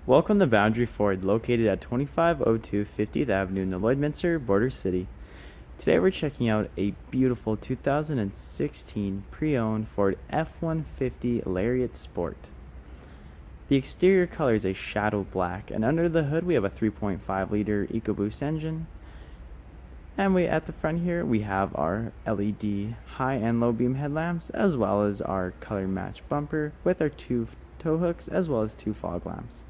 Welcome to Boundary Ford, located at 2502 50th Avenue in the Lloydminster, Border City. Today we're checking out a beautiful 2016 pre-owned Ford F-150 Lariat Sport. The exterior color is a shadow black, and under the hood we have a 3.5-liter Ecoboost engine. And at the front here we have our LED high and low beam headlamps, as well as our color match bumper with our two tow hooks, as well as two fog lamps.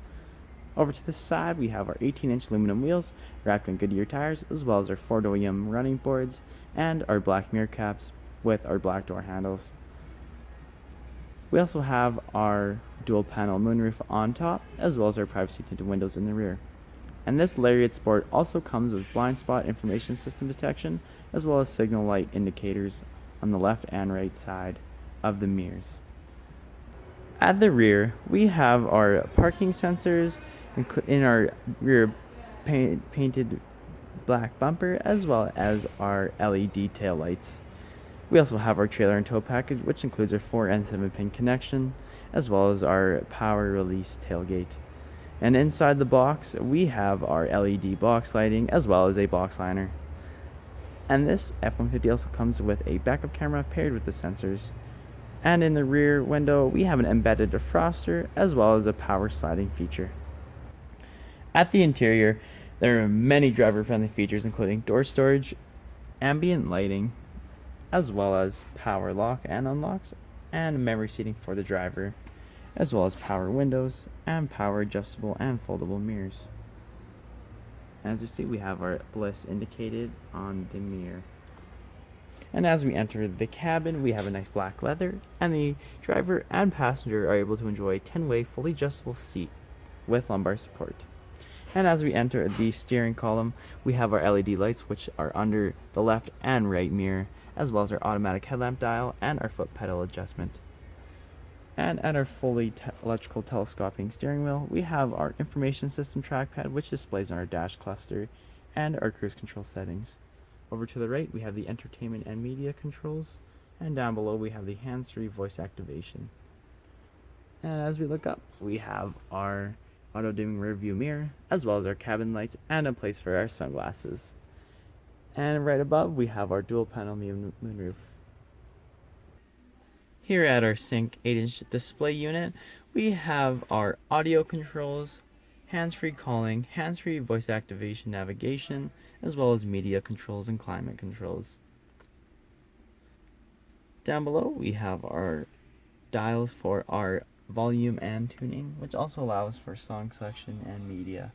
Over to the side, we have our 18-inch aluminum wheels wrapped in Goodyear tires, as well as our Ford OEM running boards and our black mirror caps with our black door handles. We also have our dual panel moonroof on top, as well as our privacy tinted windows in the rear. And this Lariat Sport also comes with blind spot information system detection, as well as signal light indicators on the left and right side of the mirrors. At the rear, we have our parking sensors in our rear painted black bumper, as well as our LED tail lights. We also have our trailer and tow package, which includes our 4 and 7-pin connection, as well as our power release tailgate. And inside the box, we have our LED box lighting, as well as a box liner. And this F-150 also comes with a backup camera paired with the sensors. And in the rear window, we have an embedded defroster, as well as a power sliding feature. At the interior, there are many driver-friendly features, including door storage, ambient lighting, as well as power lock and unlocks, and memory seating for the driver, as well as power windows and power adjustable and foldable mirrors. As you see, we have our bliss indicated on the mirror. And as we enter the cabin, we have a nice black leather, and the driver and passenger are able to enjoy a 10-way fully adjustable seat with lumbar support. And as we enter the steering column, we have our LED lights, which are under the left and right mirror, as well as our automatic headlamp dial and our foot pedal adjustment. And at our fully electrical telescoping steering wheel, we have our information system trackpad, which displays on our dash cluster and our cruise control settings. Over to the right, we have the entertainment and media controls, and down below we have the hands-free voice activation. And as we look up, we have our auto-dimming rear view mirror, as well as our cabin lights and a place for our sunglasses. And right above, we have our dual panel moonroof. Here at our Sync 8-inch display unit, we have our audio controls, hands-free calling, hands-free voice activation navigation, as well as media controls and climate controls. Down below, we have our dials for our volume and tuning, which also allows for song selection and media.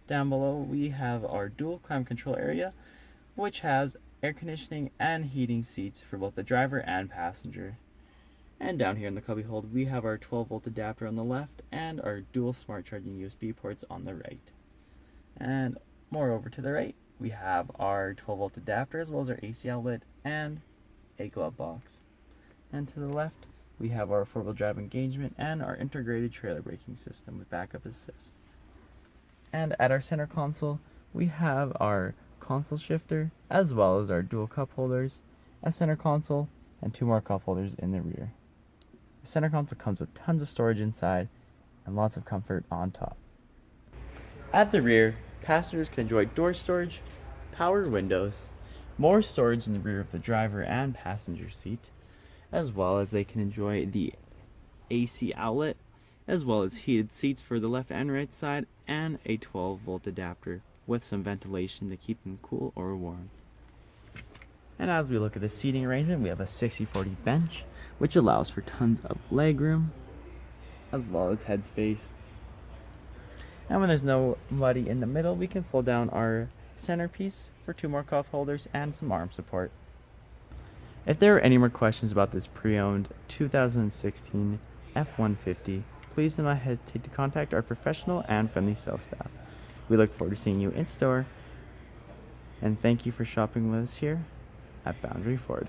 Down below, we have our dual climate control area, which has air conditioning and heating seats for both the driver and passenger. And down here in the cubbyhole, we have our 12-volt adapter on the left and our dual smart charging USB ports on the right. And more over to the right, we have our 12-volt adapter, as well as our AC outlet and a glove box. And to the left, we have our 4-wheel drive engagement and our integrated trailer braking system with backup assist. And at our center console, we have our console shifter, as well as our dual cup holders, a center console, and 2 more cup holders in the rear. The center console comes with tons of storage inside and lots of comfort on top. At the rear, passengers can enjoy door storage, power windows, more storage in the rear of the driver and passenger seat, as well as they can enjoy the AC outlet, as well as heated seats for the left and right side, and a 12-volt adapter with some ventilation to keep them cool or warm. And as we look at the seating arrangement, we have a 60/40 bench, which allows for tons of leg room, as well as headspace. And when there's nobody in the middle, we can fold down our centerpiece for 2 more cup holders and some arm support. If there are any more questions about this pre-owned 2016 F-150, please do not hesitate to contact our professional and friendly sales staff. We look forward to seeing you in store, and thank you for shopping with us here at Boundary Ford.